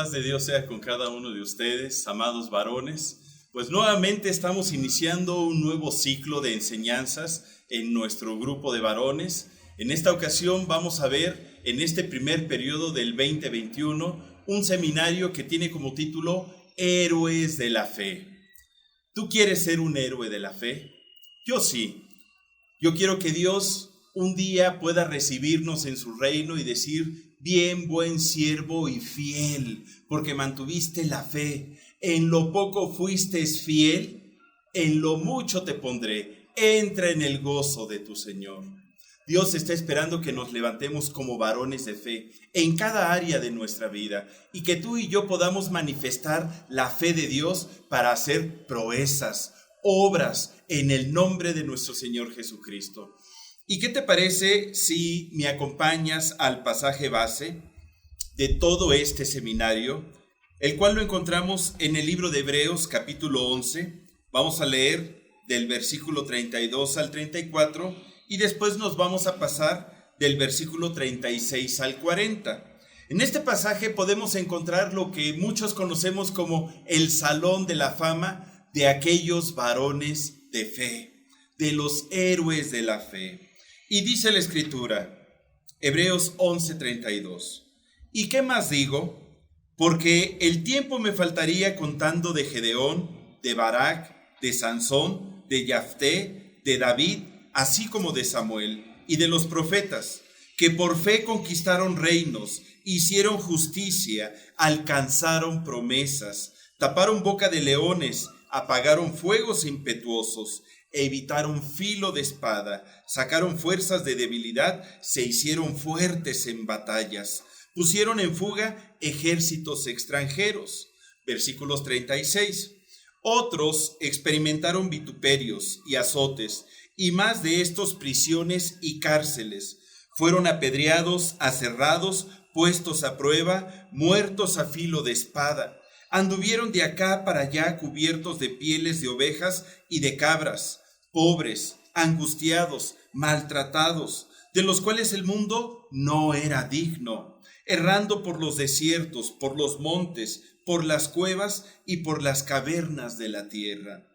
paz de Dios sea con cada uno de ustedes, amados varones. Pues nuevamente estamos iniciando un nuevo ciclo de enseñanzas en nuestro grupo de varones. En esta ocasión vamos a ver en este primer periodo del 2021 un seminario que tiene como título Héroes de la Fe. ¿Tú quieres ser un héroe de la fe? Yo sí. Yo quiero que Dios un día pueda recibirnos en su reino y decir: bien, buen siervo y fiel, porque mantuviste la fe. En lo poco fuiste fiel, en lo mucho te pondré. Entra en el gozo de tu Señor. Dios está esperando que nos levantemos como varones de fe en cada área de nuestra vida y que tú y yo podamos manifestar la fe de Dios para hacer proezas, obras en el nombre de nuestro Señor Jesucristo. ¿Y qué te parece si me acompañas al pasaje base de todo este seminario, el cual lo encontramos en el libro de Hebreos capítulo 11? Vamos a leer del versículo 32 al 34 y después nos vamos a pasar del versículo 36 al 40. En este pasaje podemos encontrar lo que muchos conocemos como el salón de la fama de aquellos varones de fe, de los héroes de la fe. Y dice la Escritura, Hebreos 11:32, ¿y qué más digo? Porque el tiempo me faltaría contando de Gedeón, de Barak, de Sansón, de Yafté, de David, así como de Samuel, y de los profetas, que por fe conquistaron reinos, hicieron justicia, alcanzaron promesas, taparon boca de leones, apagaron fuegos impetuosos, evitaron filo de espada, sacaron fuerzas de debilidad, se hicieron fuertes en batallas, pusieron en fuga ejércitos extranjeros. Versículos 36. Otros experimentaron vituperios y azotes, y más de estos prisiones y cárceles. Fueron apedreados, aserrados, puestos a prueba, muertos a filo de espada. Anduvieron de acá para allá cubiertos de pieles de ovejas y de cabras, pobres, angustiados, maltratados, de los cuales el mundo no era digno, errando por los desiertos, por los montes, por las cuevas y por las cavernas de la tierra.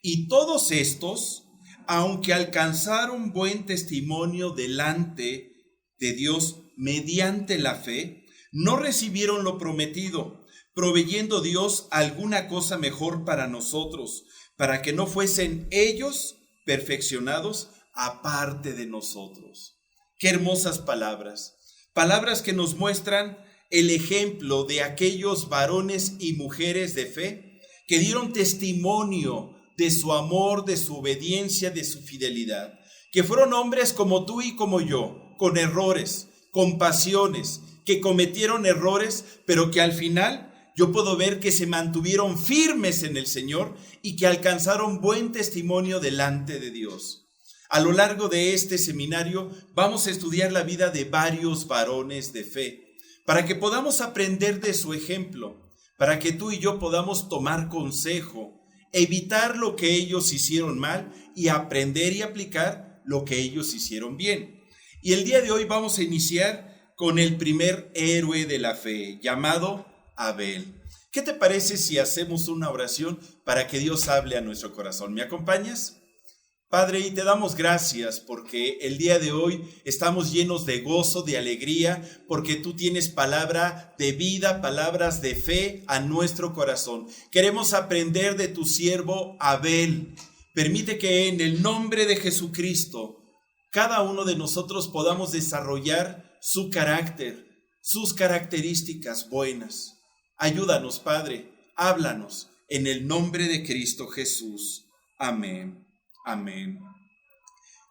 Y todos estos, aunque alcanzaron buen testimonio delante de Dios mediante la fe, no recibieron lo prometido, proveyendo Dios alguna cosa mejor para nosotros, para que no fuesen ellos perfeccionados aparte de nosotros. Qué hermosas palabras, palabras que nos muestran el ejemplo de aquellos varones y mujeres de fe que dieron testimonio de su amor, de su obediencia, de su fidelidad, que fueron hombres como tú y como yo, con errores, con pasiones, que cometieron errores, pero que al final yo puedo ver que se mantuvieron firmes en el Señor y que alcanzaron buen testimonio delante de Dios. A lo largo de este seminario vamos a estudiar la vida de varios varones de fe, para que podamos aprender de su ejemplo, para que tú y yo podamos tomar consejo, evitar lo que ellos hicieron mal y aprender y aplicar lo que ellos hicieron bien. Y el día de hoy vamos a iniciar con el primer héroe de la fe, llamado Abel. ¿Qué te parece si hacemos una oración para que Dios hable a nuestro corazón? ¿Me acompañas? Padre, y te damos gracias porque el día de hoy estamos llenos de gozo, de alegría, porque tú tienes palabra de vida, palabras de fe a nuestro corazón. Queremos aprender de tu siervo Abel. Permite que en el nombre de Jesucristo, cada uno de nosotros podamos desarrollar su carácter, sus características buenas. Ayúdanos, Padre, háblanos en el nombre de Cristo Jesús. Amén. Amén.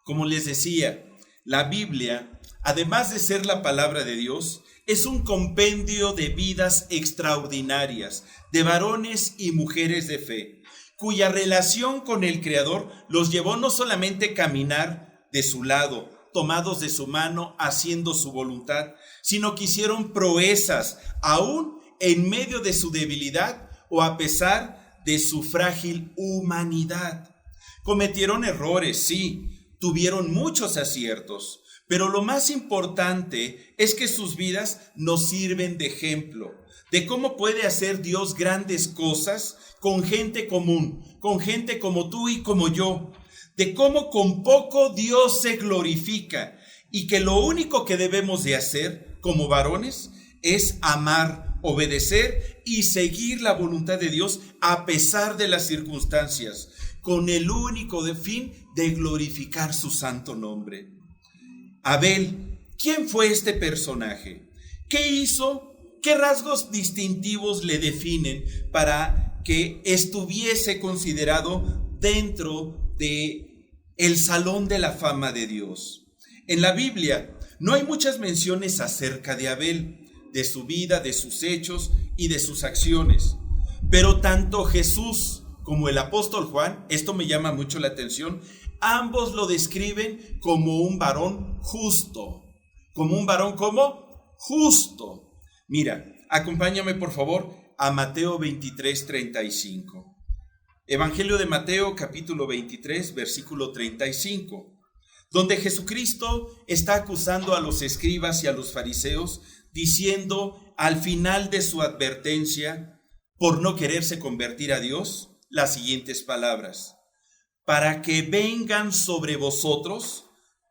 Como les decía, la Biblia, además de ser la palabra de Dios, es un compendio de vidas extraordinarias, de varones y mujeres de fe, cuya relación con el Creador los llevó no solamente a caminar de su lado, tomados de su mano, haciendo su voluntad, sino que hicieron proezas, aún en medio de su debilidad o a pesar de su frágil humanidad. Cometieron errores, sí, tuvieron muchos aciertos, pero lo más importante es que sus vidas nos sirven de ejemplo, de cómo puede hacer Dios grandes cosas con gente común, con gente como tú y como yo, de cómo con poco Dios se glorifica y que lo único que debemos de hacer como varones es amar, obedecer y seguir la voluntad de Dios a pesar de las circunstancias, con el único fin de glorificar su santo nombre. Abel, ¿quién fue este personaje? ¿Qué hizo? ¿Qué rasgos distintivos le definen para que estuviese considerado dentro de el salón de la fama de Dios? En la Biblia no hay muchas menciones acerca de Abel, de su vida, de sus hechos y de sus acciones. Pero tanto Jesús como el apóstol Juan, esto me llama mucho la atención, ambos lo describen como un varón justo. Como un varón, ¿cómo? Justo. Mira, acompáñame por favor a Mateo 23:35. Evangelio de Mateo, capítulo 23, versículo 35. Donde Jesucristo está acusando a los escribas y a los fariseos, diciendo al final de su advertencia por no quererse convertir a Dios, las siguientes palabras: para que vengan sobre vosotros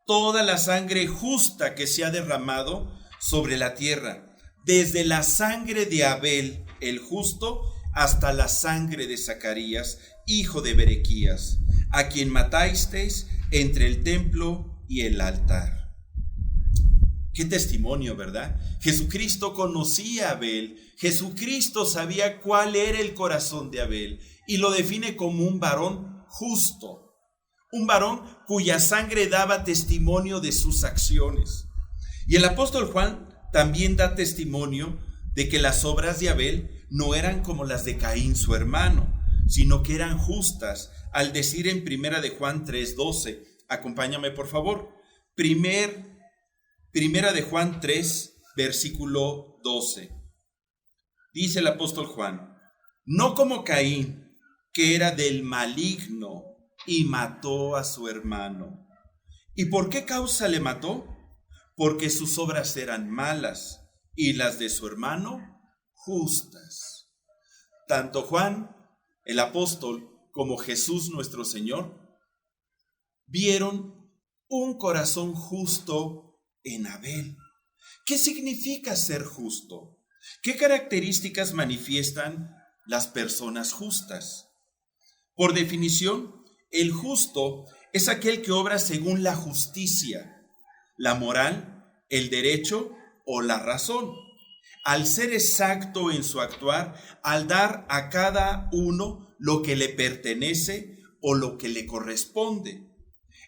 toda la sangre justa que se ha derramado sobre la tierra, desde la sangre de Abel el justo hasta la sangre de Zacarías, hijo de Berequías, a quien matasteis entre el templo y el altar. Qué testimonio, ¿verdad? Jesucristo conocía a Abel. Jesucristo sabía cuál era el corazón de Abel y lo define como un varón justo, un varón cuya sangre daba testimonio de sus acciones. Y el apóstol Juan también da testimonio de que las obras de Abel no eran como las de Caín, su hermano, sino que eran justas, al decir en Primera de Juan 3:12. Acompáñame por favor. Primera de Juan 3, versículo 12. Dice el apóstol Juan: no como Caín, que era del maligno y mató a su hermano. ¿Y por qué causa le mató? Porque sus obras eran malas y las de su hermano justas. Tanto Juan, el apóstol, como Jesús nuestro Señor, vieron un corazón justo en Abel. ¿Qué significa ser justo? ¿Qué características manifiestan las personas justas? Por definición, el justo es aquel que obra según la justicia, la moral, el derecho o la razón. Al ser exacto en su actuar, al dar a cada uno lo que le pertenece o lo que le corresponde.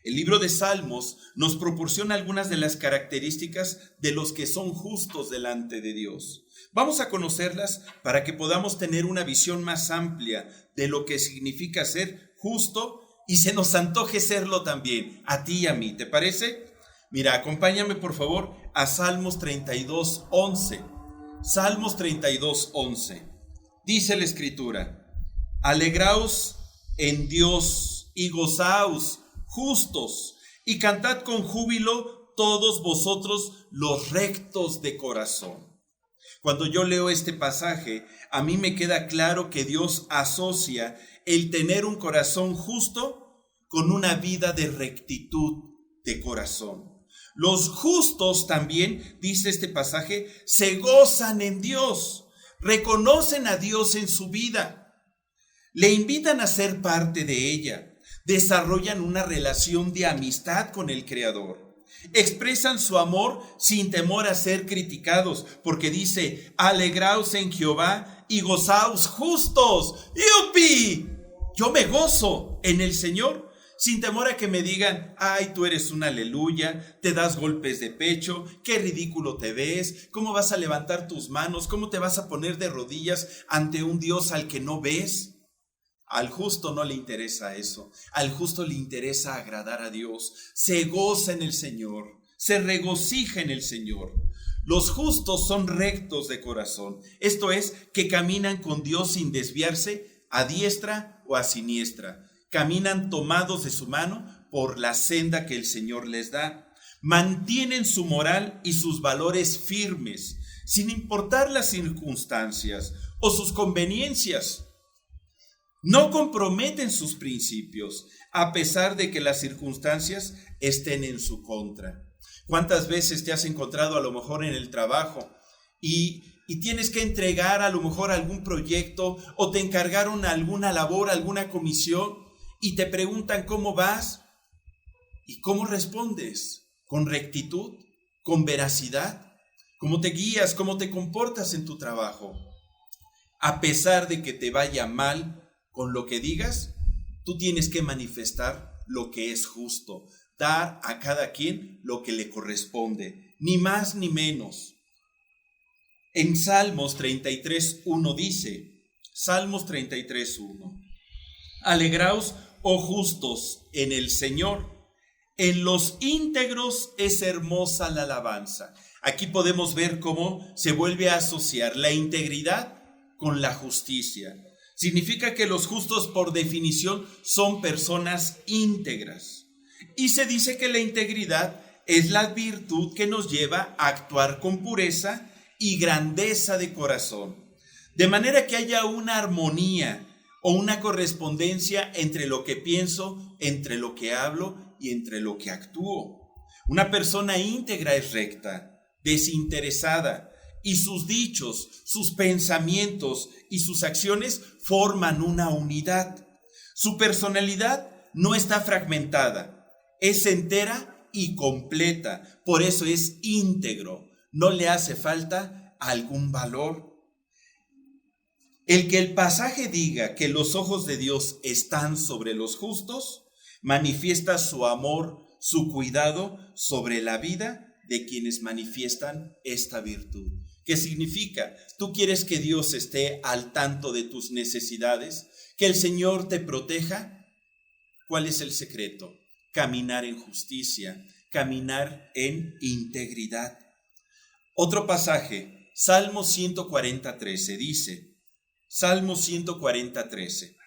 El libro de Salmos nos proporciona algunas de las características de los que son justos delante de Dios. Vamos a conocerlas para que podamos tener una visión más amplia de lo que significa ser justo y se nos antoje serlo también, a ti y a mí. ¿Te parece? Mira, acompáñame por favor a Salmos 32:11. Salmos 32:11. Dice la Escritura: alegraos en Dios y gozaos, justos, y cantad con júbilo todos vosotros los rectos de corazón. Cuando yo leo este pasaje, a mí me queda claro que Dios asocia el tener un corazón justo con una vida de rectitud de corazón. Los justos también, dice este pasaje, se gozan en Dios, reconocen a Dios en su vida, le invitan a ser parte de ella, desarrollan una relación de amistad con el Creador, expresan su amor sin temor a ser criticados, porque dice: alegraos en Jehová y gozaos justos. ¡Yupi! Yo me gozo en el Señor, sin temor a que me digan: ay, tú eres un aleluya, te das golpes de pecho, qué ridículo te ves, cómo vas a levantar tus manos, cómo te vas a poner de rodillas ante un Dios al que no ves. Al justo no le interesa eso, al justo le interesa agradar a Dios, se goza en el Señor, se regocija en el Señor. Los justos son rectos de corazón, esto es, que caminan con Dios sin desviarse a diestra o a siniestra, caminan tomados de su mano por la senda que el Señor les da, mantienen su moral y sus valores firmes, sin importar las circunstancias o sus conveniencias. No comprometen sus principios, a pesar de que las circunstancias estén en su contra. ¿Cuántas veces te has encontrado a lo mejor en el trabajo y tienes que entregar a lo mejor algún proyecto o te encargaron alguna labor, alguna comisión y te preguntan cómo vas y cómo respondes? ¿Con rectitud? ¿Con veracidad? ¿Cómo te guías? ¿Cómo te comportas en tu trabajo? A pesar de que te vaya mal con lo que digas, tú tienes que manifestar lo que es justo, dar a cada quien lo que le corresponde, ni más ni menos. En Salmos 33:1 dice, Salmos 33:1, alegraos, oh justos, en el Señor, en los íntegros es hermosa la alabanza. Aquí podemos ver cómo se vuelve a asociar la integridad con la justicia. Significa que los justos por definición son personas íntegras. Y se dice que la integridad es la virtud que nos lleva a actuar con pureza y grandeza de corazón. De manera que haya una armonía o una correspondencia entre lo que pienso, entre lo que hablo y entre lo que actúo. Una persona íntegra es recta, desinteresada, y sus dichos, sus pensamientos y sus acciones forman una unidad. Su personalidad no está fragmentada, es entera y completa, por eso es íntegro, no le hace falta algún valor. El que el pasaje diga que los ojos de Dios están sobre los justos, manifiesta su amor, su cuidado sobre la vida de quienes manifiestan esta virtud. ¿Qué significa? ¿Tú quieres que Dios esté al tanto de tus necesidades? ¿Que el Señor te proteja? ¿Cuál es el secreto? Caminar en justicia, caminar en integridad. Otro pasaje, Salmo 140:13 dice, Salmo 140:13,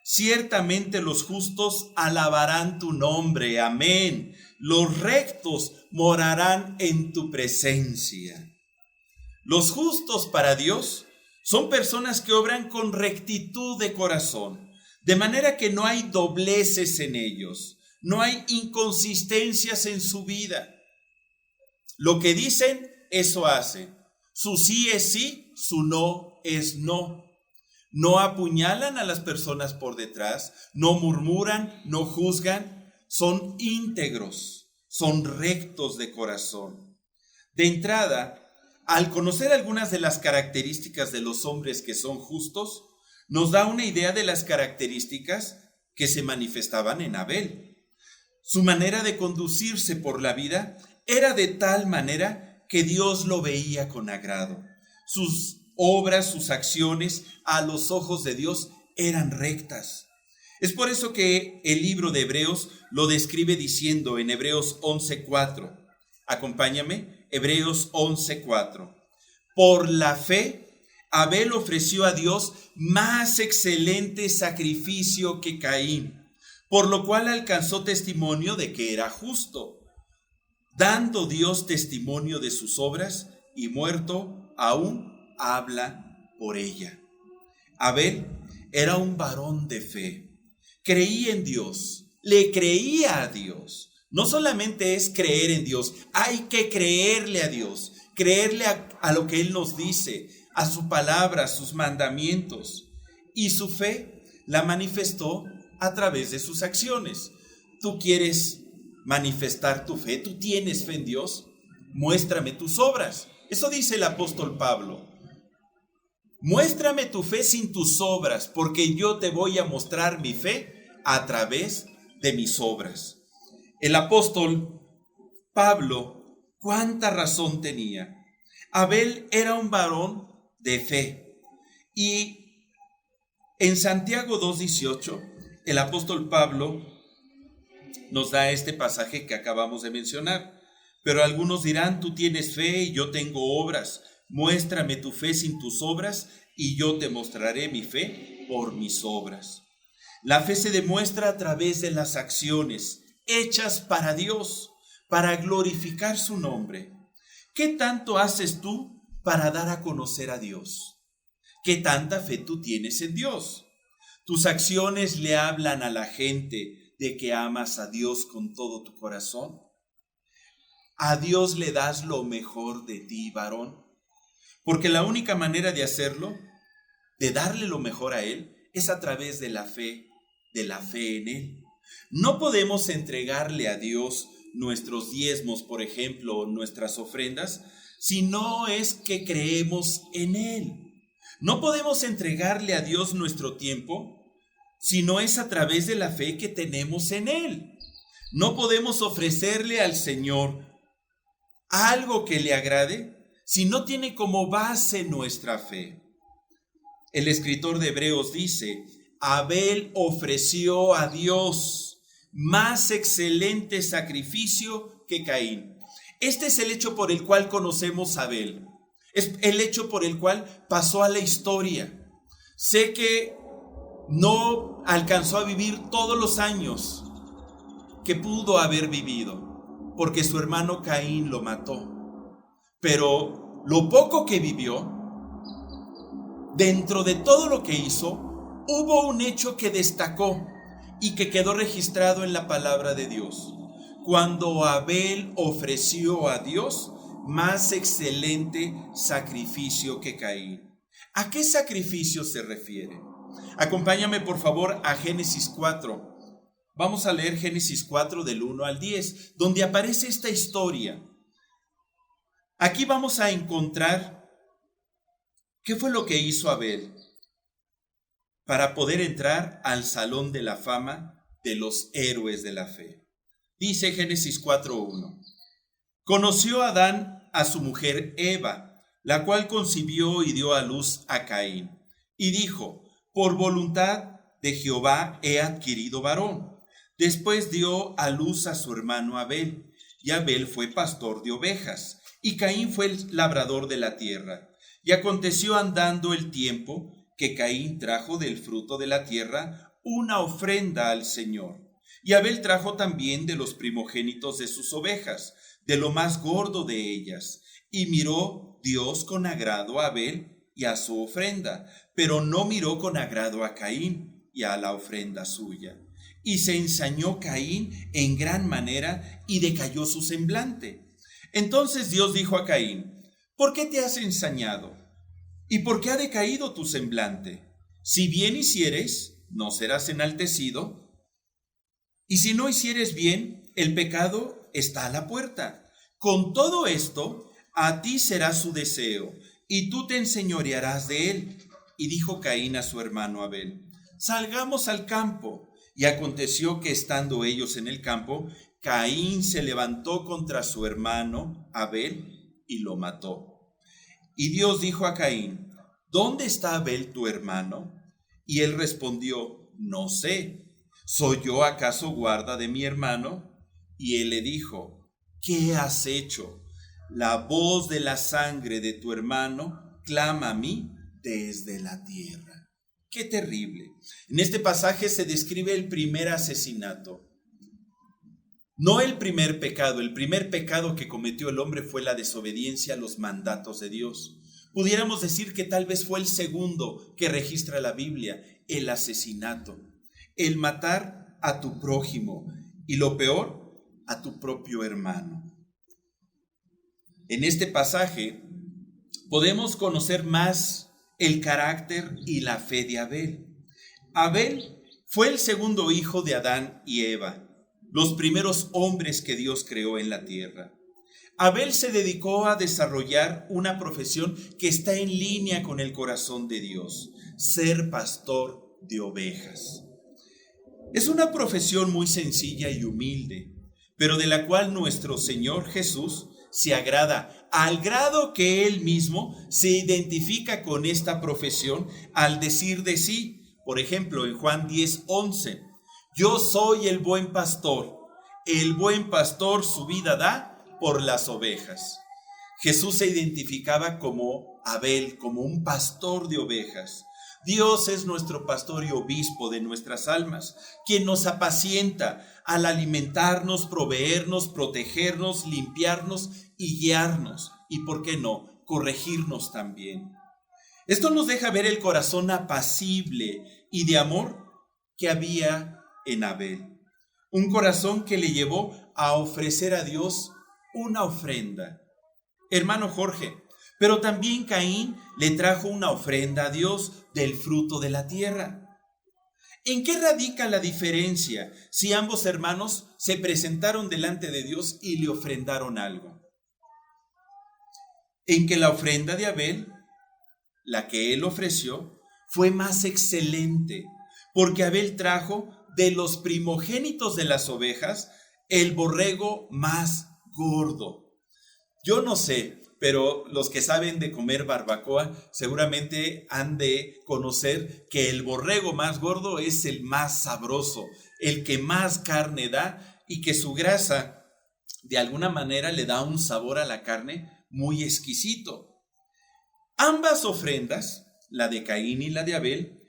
ciertamente los justos alabarán tu nombre, amén. Los rectos morarán en tu presencia. Los justos para Dios son personas que obran con rectitud de corazón, de manera que no hay dobleces en ellos, no hay inconsistencias en su vida. Lo que dicen, eso hacen. Su sí es sí, su no es no. No apuñalan a las personas por detrás, no murmuran, no juzgan, son íntegros, son rectos de corazón. De entrada, al conocer algunas de las características de los hombres que son justos, nos da una idea de las características que se manifestaban en Abel. Su manera de conducirse por la vida era de tal manera que Dios lo veía con agrado. Sus obras, sus acciones, a los ojos de Dios eran rectas. Es por eso que el libro de Hebreos lo describe diciendo en Hebreos 11:4. Acompáñame, Hebreos 11:4. Por la fe, Abel ofreció a Dios más excelente sacrificio que Caín, por lo cual alcanzó testimonio de que era justo, dando Dios testimonio de sus obras, y muerto aún habla por ella. Abel era un varón de fe, creía en Dios, le creía a Dios. No solamente es creer en Dios, hay que creerle a Dios, creerle a lo que Él nos dice, a su palabra, a sus mandamientos. Y su fe la manifestó a través de sus acciones. ¿Tú quieres manifestar tu fe? ¿Tú tienes fe en Dios? Muéstrame tus obras. Eso dice el apóstol Pablo. Muéstrame tu fe sin tus obras, porque yo te voy a mostrar mi fe a través de mis obras. El apóstol Pablo, cuánta razón tenía. Abel era un varón de fe. Y en Santiago 2:18, el apóstol Pablo nos da este pasaje que acabamos de mencionar. Pero algunos dirán, tú tienes fe y yo tengo obras. Muéstrame tu fe sin tus obras y yo te mostraré mi fe por mis obras. La fe se demuestra a través de las acciones hechas para Dios, para glorificar su nombre. ¿Qué tanto haces tú para dar a conocer a Dios? ¿Qué tanta fe tú tienes en Dios? ¿Tus acciones le hablan a la gente de que amas a Dios con todo tu corazón? ¿A Dios le das lo mejor de ti, varón? Porque la única manera de hacerlo, de darle lo mejor a Él, es a través de la fe en Él. No podemos entregarle a Dios nuestros diezmos, por ejemplo, nuestras ofrendas, si no es que creemos en Él. No podemos entregarle a Dios nuestro tiempo, si no es a través de la fe que tenemos en Él. No podemos ofrecerle al Señor algo que le agrade si no tiene como base nuestra fe. El escritor de Hebreos dice: Abel ofreció a Dios más excelente sacrificio que Caín. Este es el hecho por el cual conocemos a Abel. Es el hecho por el cual pasó a la historia. Sé que no alcanzó a vivir todos los años que pudo haber vivido, porque su hermano Caín lo mató. Pero lo poco que vivió, dentro de todo lo que hizo, hubo un hecho que destacó y que quedó registrado en la palabra de Dios. Cuando Abel ofreció a Dios más excelente sacrificio que Caín. ¿A qué sacrificio se refiere? Acompáñame por favor a Génesis 4. Vamos a leer Génesis 4 del 1 al 10, donde aparece esta historia. Aquí vamos a encontrar qué fue lo que hizo Abel para poder entrar al salón de la fama de los héroes de la fe. Dice Génesis 4:1. Conoció Adán a su mujer Eva, la cual concibió y dio a luz a Caín, y dijo: por voluntad de Jehová he adquirido varón. Después dio a luz a su hermano Abel, y Abel fue pastor de ovejas, y Caín fue el labrador de la tierra. Y aconteció andando el tiempo que Caín trajo del fruto de la tierra una ofrenda al Señor. Y Abel trajo también de los primogénitos de sus ovejas, de lo más gordo de ellas. Y miró Dios con agrado a Abel y a su ofrenda, pero no miró con agrado a Caín y a la ofrenda suya. Y se ensañó Caín en gran manera y decayó su semblante. Entonces Dios dijo a Caín: ¿por qué te has ensañado? ¿Y por qué ha decaído tu semblante? Si bien hicieres, ¿no serás enaltecido? Y si no hicieres bien, el pecado está a la puerta. Con todo esto, a ti será su deseo, y tú te enseñorearás de él. Y dijo Caín a su hermano Abel: salgamos al campo. Y aconteció que estando ellos en el campo, Caín se levantó contra su hermano Abel y lo mató. Y Dios dijo a Caín: ¿dónde está Abel tu hermano? Y él respondió: no sé. ¿Soy yo acaso guarda de mi hermano? Y él le dijo: ¿qué has hecho? La voz de la sangre de tu hermano clama a mí desde la tierra. ¡Qué terrible! En este pasaje se describe el primer asesinato. No el primer pecado. El primer pecado que cometió el hombre fue la desobediencia a los mandatos de Dios. Pudiéramos decir que tal vez fue el segundo que registra la Biblia, el asesinato. El matar a tu prójimo y lo peor, a tu propio hermano. En este pasaje podemos conocer más el carácter y la fe de Abel. Abel fue el segundo hijo de Adán y Eva, los primeros hombres que Dios creó en la tierra. Abel se dedicó a desarrollar una profesión que está en línea con el corazón de Dios: ser pastor de ovejas. Es una profesión muy sencilla y humilde, pero de la cual nuestro Señor Jesús se agrada, al grado que Él mismo se identifica con esta profesión al decir de sí, por ejemplo, en Juan 10:11, yo soy el buen pastor su vida da por las ovejas. Jesús se identificaba como Abel, como un pastor de ovejas. Dios es nuestro pastor y obispo de nuestras almas, quien nos apacienta al alimentarnos, proveernos, protegernos, limpiarnos y guiarnos. Y, ¿por qué no?, corregirnos también. Esto nos deja ver el corazón apacible y de amor que había en Abel. Un corazón que le llevó a ofrecer a Dios una ofrenda. Hermano Jorge, pero también Caín le trajo una ofrenda a Dios del fruto de la tierra. ¿En qué radica la diferencia si ambos hermanos se presentaron delante de Dios y le ofrendaron algo? En que la ofrenda de Abel, la que él ofreció, fue más excelente, porque Abel trajo de los primogénitos de las ovejas el borrego más gordo. Yo no sé, pero los que saben de comer barbacoa seguramente han de conocer que el borrego más gordo es el más sabroso, el que más carne da y que su grasa de alguna manera le da un sabor a la carne muy exquisito. Ambas ofrendas, la de Caín y la de Abel,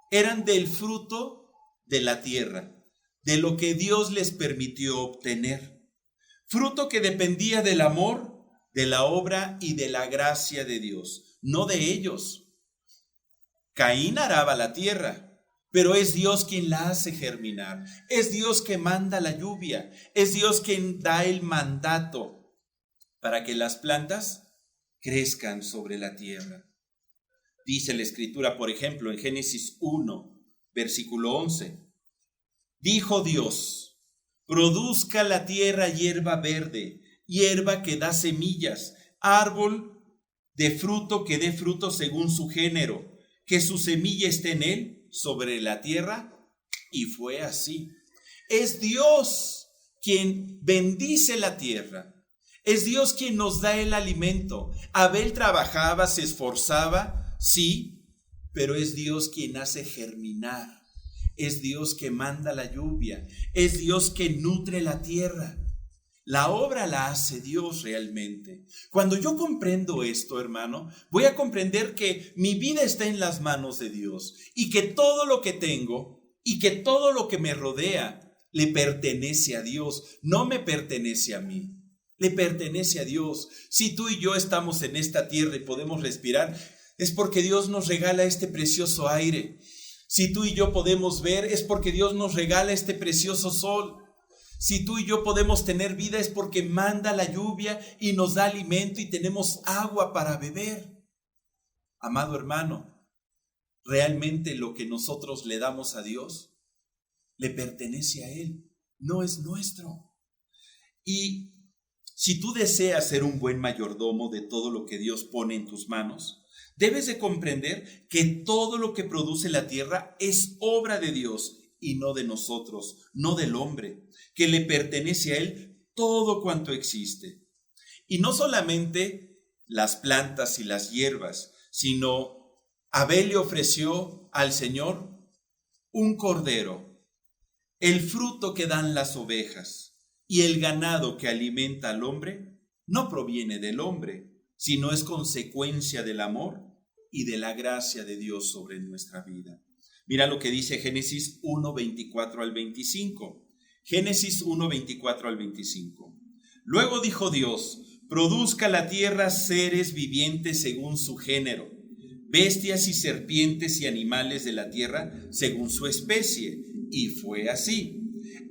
eran del fruto de la tierra, de lo que Dios les permitió obtener. Fruto que dependía del amor, de la obra y de la gracia de Dios, no de ellos. Caín araba la tierra, pero es Dios quien la hace germinar. Es Dios que manda la lluvia. Es Dios quien da el mandato para que las plantas crezcan sobre la tierra. Dice la Escritura, por ejemplo, en Génesis 1, versículo 11. Dijo Dios: produzca la tierra hierba verde, hierba que da semillas, árbol de fruto que dé fruto según su género, que su semilla esté en él, sobre la tierra. Y fue así. Es Dios quien bendice la tierra. Es Dios quien nos da el alimento. Abel trabajaba, se esforzaba, sí, pero es Dios quien hace germinar. Es Dios que manda la lluvia. Es Dios que nutre la tierra. La obra la hace Dios realmente. Cuando yo comprendo esto, hermano, voy a comprender que mi vida está en las manos de Dios y que todo lo que tengo y que todo lo que me rodea le pertenece a Dios, no me pertenece a mí. Le pertenece a Dios. Si tú y yo estamos en esta tierra y podemos respirar, es porque Dios nos regala este precioso aire. Si tú y yo podemos ver, es porque Dios nos regala este precioso sol. Si tú y yo podemos tener vida, es porque manda la lluvia y nos da alimento y tenemos agua para beber. Amado hermano, realmente lo que nosotros le damos a Dios le pertenece a Él, no es nuestro. Y si tú deseas ser un buen mayordomo de todo lo que Dios pone en tus manos, debes de comprender que todo lo que produce la tierra es obra de Dios y no de nosotros, no del hombre, que le pertenece a Él todo cuanto existe. Y no solamente las plantas y las hierbas, sino Abel le ofreció al Señor un cordero, el fruto que dan las ovejas. Y el ganado que alimenta al hombre no proviene del hombre, sino es consecuencia del amor y de la gracia de Dios sobre nuestra vida. Mira lo que dice Génesis 1, 24 al 25. Génesis 1, 24 al 25. Luego dijo Dios: produzca la tierra seres vivientes según su género, bestias y serpientes y animales de la tierra según su especie. Y fue así.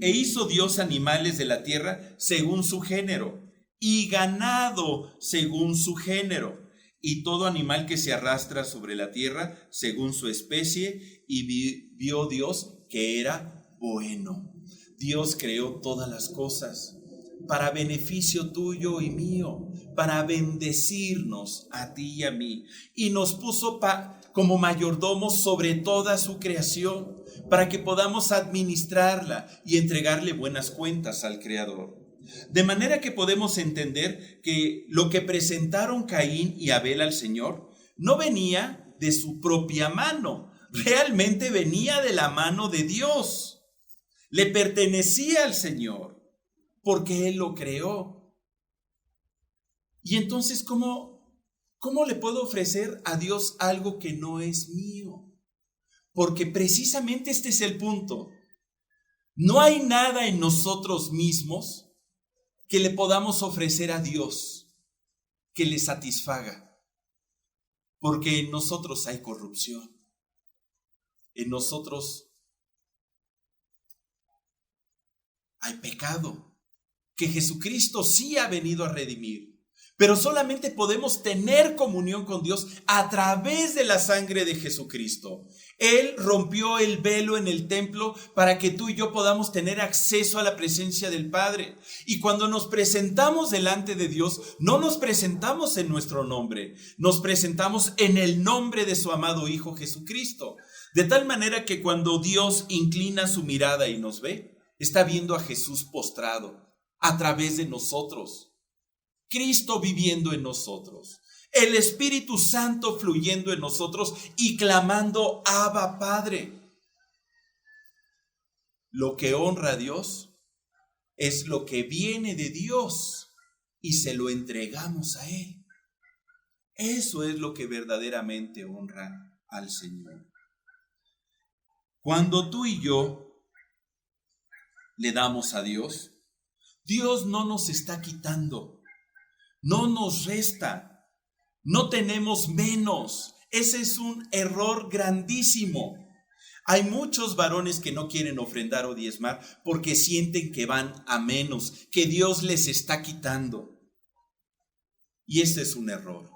E hizo Dios animales de la tierra según su género, y ganado según su género, y todo animal que se arrastra sobre la tierra según su especie, y vio Dios que era bueno. Dios creó todas las cosas para beneficio tuyo y mío, para bendecirnos a ti y a mí, y nos puso como mayordomos sobre toda su creación, para que podamos administrarla y entregarle buenas cuentas al Creador. De manera que podemos entender que lo que presentaron Caín y Abel al Señor no venía de su propia mano, realmente venía de la mano de Dios. Le pertenecía al Señor, porque Él lo creó. Y entonces, ¿cómo le puedo ofrecer a Dios algo que no es mío? Porque precisamente este es el punto. No hay nada en nosotros mismos que le podamos ofrecer a Dios que le satisfaga. Porque en nosotros hay corrupción. En nosotros hay pecado, que Jesucristo sí ha venido a redimir. Pero solamente podemos tener comunión con Dios a través de la sangre de Jesucristo. Él rompió el velo en el templo para que tú y yo podamos tener acceso a la presencia del Padre. Y cuando nos presentamos delante de Dios, no nos presentamos en nuestro nombre, nos presentamos en el nombre de su amado Hijo Jesucristo. De tal manera que cuando Dios inclina su mirada y nos ve, está viendo a Jesús postrado a través de nosotros. Cristo viviendo en nosotros, el Espíritu Santo fluyendo en nosotros y clamando, Abba, Padre. Lo que honra a Dios es lo que viene de Dios y se lo entregamos a Él. Eso es lo que verdaderamente honra al Señor. Cuando tú y yo le damos a Dios, Dios no nos está quitando. No nos resta, no tenemos menos. Ese es un error grandísimo. Hay muchos varones que no quieren ofrendar o diezmar porque sienten que van a menos, que Dios les está quitando. Y ese es un error.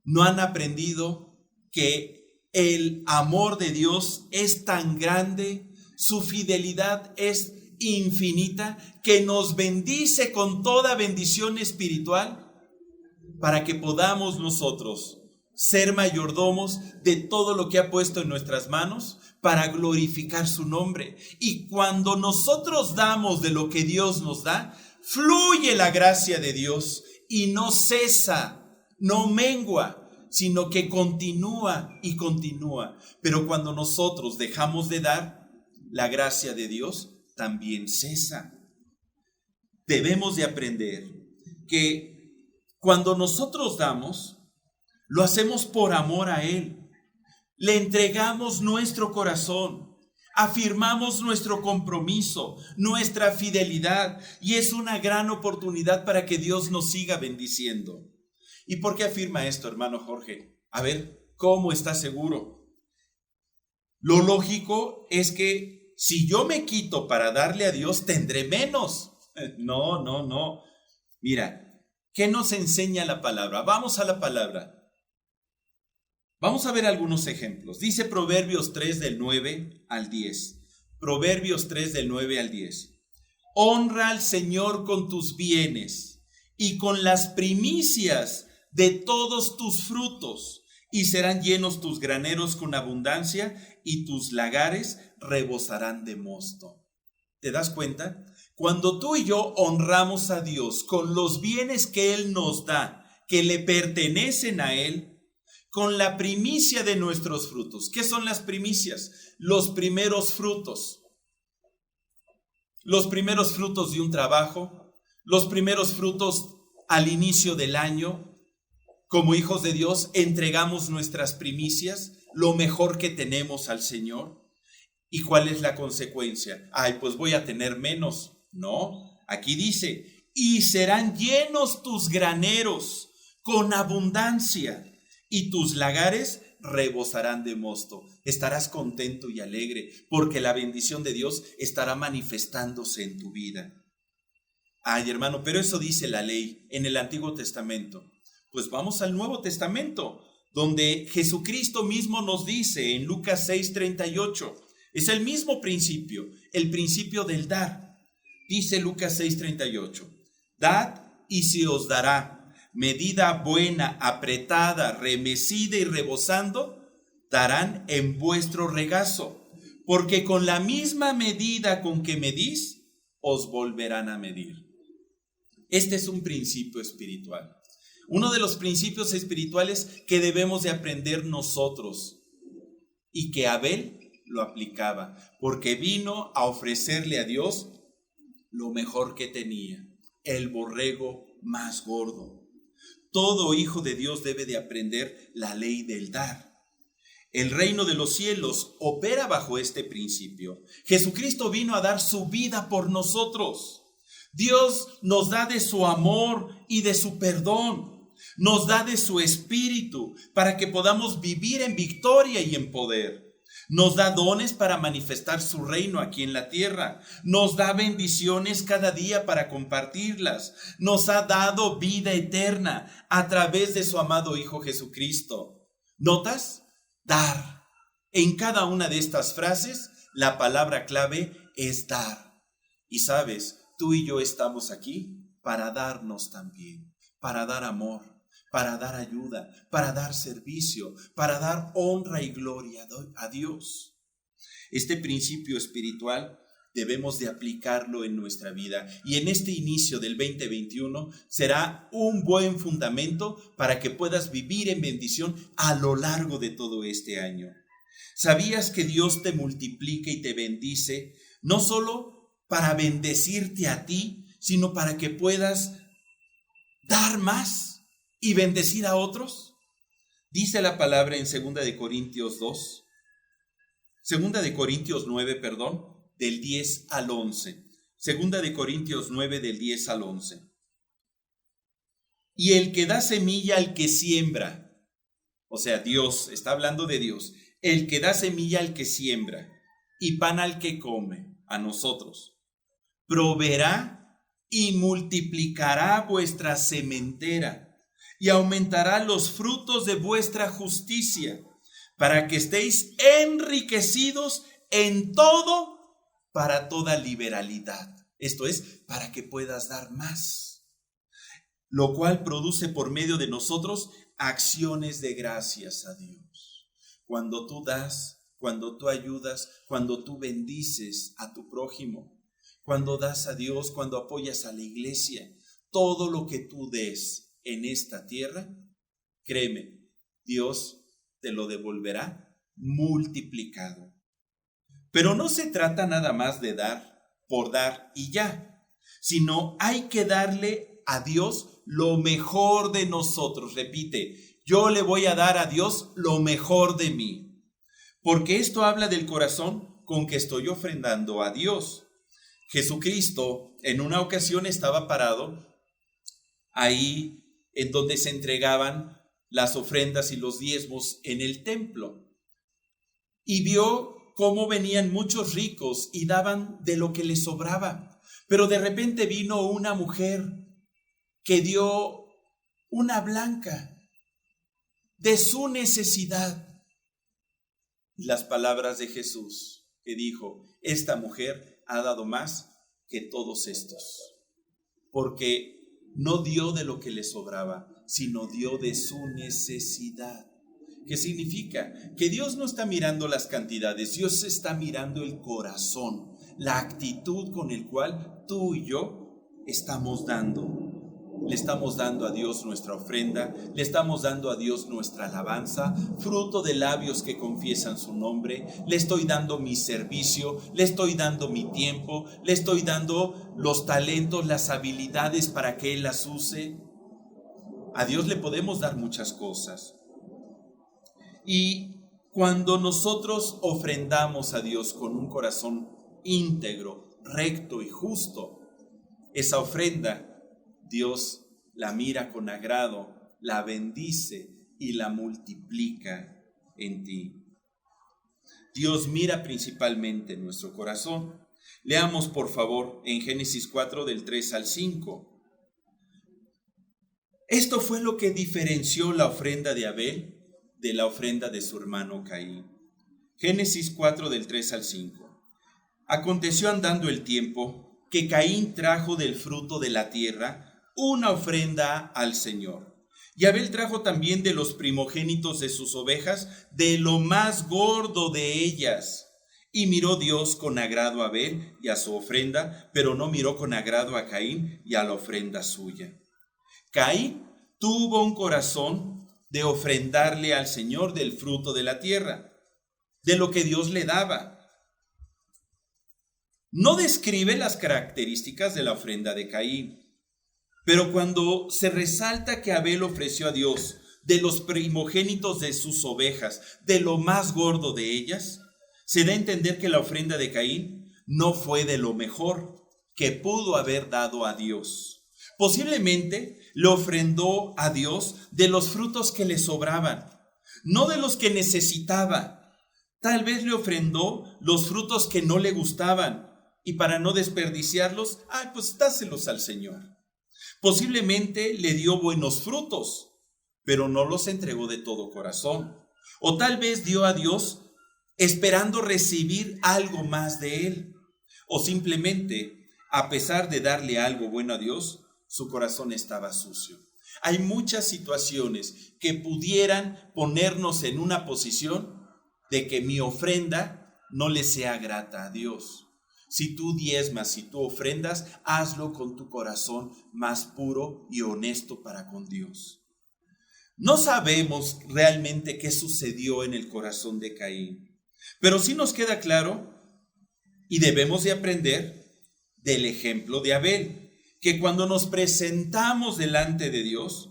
No han aprendido que el amor de Dios es tan grande, su fidelidad es infinita, que nos bendice con toda bendición espiritual para que podamos nosotros ser mayordomos de todo lo que ha puesto en nuestras manos para glorificar su nombre. Y cuando nosotros damos de lo que Dios nos da, fluye la gracia de Dios y no cesa, no mengua, sino que continúa y continúa. Pero cuando nosotros dejamos de dar, la gracia de Dios también cesa. Debemos de aprender que cuando nosotros damos, lo hacemos por amor a Él. Le entregamos nuestro corazón, afirmamos nuestro compromiso, nuestra fidelidad, y es una gran oportunidad para que Dios nos siga bendiciendo. ¿Y por qué afirma esto, hermano Jorge? A ver, ¿cómo está seguro? Lo lógico es que si yo me quito para darle a Dios, tendré menos. No. Mira, ¿qué nos enseña la palabra? Vamos a la palabra. Vamos a ver algunos ejemplos. Dice Proverbios 3 del 9 al 10. Proverbios 3 del 9 al 10. Honra al Señor con tus bienes y con las primicias de todos tus frutos, y serán llenos tus graneros con abundancia y tus lagares rebosarán de mosto. ¿Te das cuenta? Cuando tú y yo honramos a Dios con los bienes que Él nos da, que le pertenecen a Él, con la primicia de nuestros frutos. ¿Qué son las primicias? Los primeros frutos. Los primeros frutos de un trabajo, los primeros frutos al inicio del año. Como hijos de Dios entregamos nuestras primicias, lo mejor que tenemos al Señor. ¿Y cuál es la consecuencia? Ay, pues voy a tener menos. No, aquí dice, y serán llenos tus graneros con abundancia, y tus lagares rebosarán de mosto. Estarás contento y alegre, porque la bendición de Dios estará manifestándose en tu vida. Ay, hermano, pero eso dice la ley en el Antiguo Testamento. Pues vamos al Nuevo Testamento, donde Jesucristo mismo nos dice en Lucas 6:38. Es el mismo principio, el principio del dar. Dice Lucas 6:38. Dad y se os dará. Medida buena, apretada, remecida y rebosando, darán en vuestro regazo, porque con la misma medida con que medís, os volverán a medir. Este es un principio espiritual. Uno de los principios espirituales que debemos de aprender nosotros, y que Abel lo aplicaba, porque vino a ofrecerle a Dios lo mejor que tenía, el borrego más gordo. Todo hijo de Dios debe de aprender la ley del dar. El reino de los cielos opera bajo este principio. Jesucristo vino a dar su vida por nosotros. Dios nos da de su amor y de su perdón. nos da de su espíritu para que podamos vivir en victoria y en poder. Nos da dones para manifestar su reino aquí en la tierra. Nos da bendiciones cada día para compartirlas. Nos ha dado vida eterna a través de su amado Hijo Jesucristo. ¿Notas? Dar. En cada una de estas frases, la palabra clave es dar. Y sabes, tú y yo estamos aquí para darnos también, para dar amor, para dar ayuda, para dar servicio, para dar honra y gloria a Dios. Este principio espiritual debemos de aplicarlo en nuestra vida y en este inicio del 2021 será un buen fundamento para que puedas vivir en bendición a lo largo de todo este año. ¿Sabías que Dios te multiplica y te bendice no solo para bendecirte a ti, sino para que puedas dar más y bendecir a otros? Dice la palabra en 2 de Corintios 9, del 10 al 11. 2 de Corintios 9, del 10 al 11. Y el que da semilla al que siembra, o sea, Dios, está hablando de Dios, el que da semilla al que siembra y pan al que come, a nosotros, proveerá y multiplicará vuestra sementera y aumentará los frutos de vuestra justicia, para que estéis enriquecidos en todo para toda liberalidad. Esto es, para que puedas dar más, lo cual produce por medio de nosotros acciones de gracias a Dios. Cuando tú das, cuando tú ayudas, cuando tú bendices a tu prójimo, cuando das a Dios, cuando apoyas a la iglesia, todo lo que tú des en esta tierra, créeme, Dios te lo devolverá multiplicado. Pero no se trata nada más de dar por dar y ya, sino hay que darle a Dios lo mejor de nosotros. Repite, yo le voy a dar a Dios lo mejor de mí, porque esto habla del corazón con que estoy ofrendando a Dios. Jesucristo en una ocasión estaba parado ahí en donde se entregaban las ofrendas y los diezmos en el templo, y vio cómo venían muchos ricos y daban de lo que les sobraba. Pero de repente vino una mujer que dio una blanca de su necesidad. Y las palabras de Jesús que dijo, esta mujer ha dado más que todos estos, porque no dio de lo que le sobraba, sino dio de su necesidad. ¿Qué significa? Que Dios no está mirando las cantidades, Dios está mirando el corazón, la actitud con el cual tú y yo estamos dando. Le estamos dando a Dios nuestra ofrenda, le estamos dando a Dios nuestra alabanza, fruto de labios que confiesan su nombre, le estoy dando mi servicio, le estoy dando mi tiempo, le estoy dando los talentos, las habilidades para que Él las use. A Dios le podemos dar muchas cosas. Y cuando nosotros ofrendamos a Dios con un corazón íntegro, recto y justo, esa ofrenda Dios la mira con agrado, la bendice y la multiplica en ti. Dios mira principalmente nuestro corazón. Leamos por favor en Génesis 4 del 3 al 5. Esto fue lo que diferenció la ofrenda de Abel de la ofrenda de su hermano Caín. Génesis 4 del 3 al 5. Aconteció andando el tiempo que Caín trajo del fruto de la tierra una ofrenda al Señor. Y Abel trajo también de los primogénitos de sus ovejas, de lo más gordo de ellas. Y miró Dios con agrado a Abel y a su ofrenda, pero no miró con agrado a Caín y a la ofrenda suya. Caín tuvo un corazón de ofrendarle al Señor del fruto de la tierra, de lo que Dios le daba. No describe las características de la ofrenda de Caín, pero cuando se resalta que Abel ofreció a Dios de los primogénitos de sus ovejas, de lo más gordo de ellas, se da a entender que la ofrenda de Caín no fue de lo mejor que pudo haber dado a Dios. Posiblemente le ofrendó a Dios de los frutos que le sobraban, no de los que necesitaba. Tal vez le ofrendó los frutos que no le gustaban y para no desperdiciarlos, pues dáselos al Señor. Posiblemente le dio buenos frutos, pero no los entregó de todo corazón. O tal vez dio a Dios esperando recibir algo más de Él. O simplemente, a pesar de darle algo bueno a Dios, su corazón estaba sucio. Hay muchas situaciones que pudieran ponernos en una posición de que mi ofrenda no le sea grata a Dios. Si tú diezmas, si tú ofrendas, hazlo con tu corazón más puro y honesto para con Dios. No sabemos realmente qué sucedió en el corazón de Caín, pero sí nos queda claro y debemos de aprender del ejemplo de Abel, que cuando nos presentamos delante de Dios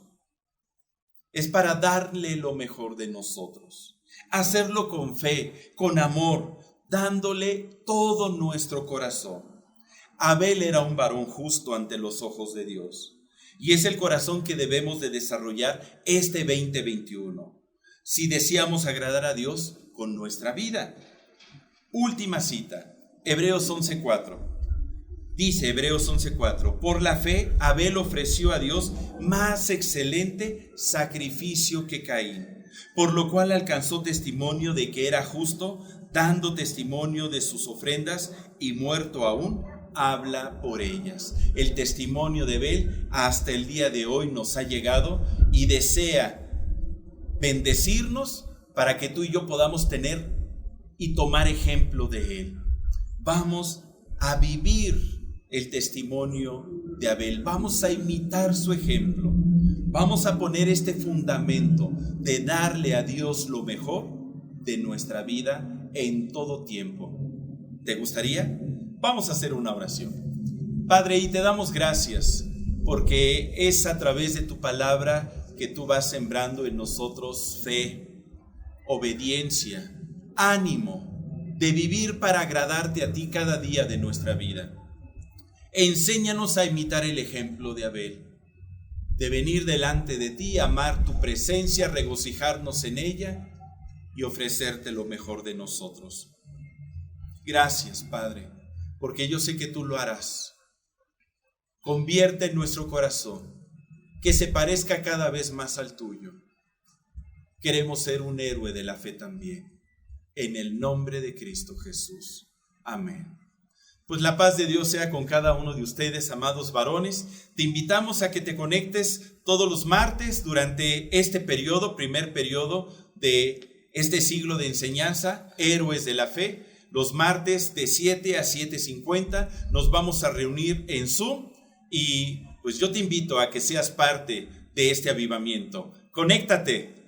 es para darle lo mejor de nosotros, hacerlo con fe, con amor, dándole todo nuestro corazón. Abel era un varón justo ante los ojos de Dios. Y es el corazón que debemos de desarrollar este 2021, si deseamos agradar a Dios con nuestra vida. Última cita, Hebreos 11:4. Dice Hebreos 11:4, por la fe Abel ofreció a Dios más excelente sacrificio que Caín, por lo cual alcanzó testimonio de que era justo, dando testimonio de sus ofrendas, y muerto aún, habla por ellas. El testimonio de Abel hasta el día de hoy nos ha llegado y desea bendecirnos para que tú y yo podamos tener y tomar ejemplo de él. Vamos a vivir el testimonio de Abel, vamos a imitar su ejemplo, vamos a poner este fundamento de darle a Dios lo mejor de nuestra vida en todo tiempo. ¿Te gustaría? Vamos a hacer una oración. Padre, y te damos gracias porque es a través de tu palabra que tú vas sembrando en nosotros fe, obediencia, ánimo de vivir para agradarte a ti cada día de nuestra vida. Enséñanos a imitar el ejemplo de Abel, de venir delante de ti, amar tu presencia, regocijarnos en ella y ofrecerte lo mejor de nosotros. Gracias, Padre, porque yo sé que tú lo harás. Convierte en nuestro corazón, que se parezca cada vez más al tuyo. Queremos ser un héroe de la fe también, en el nombre de Cristo Jesús. Amén. Pues la paz de Dios sea con cada uno de ustedes, amados varones. Te invitamos a que te conectes todos los martes durante este periodo, primer periodo de este siglo de enseñanza, Héroes de la Fe. Los martes de 7 a 7:50 nos vamos a reunir en Zoom y pues yo te invito a que seas parte de este avivamiento. Conéctate.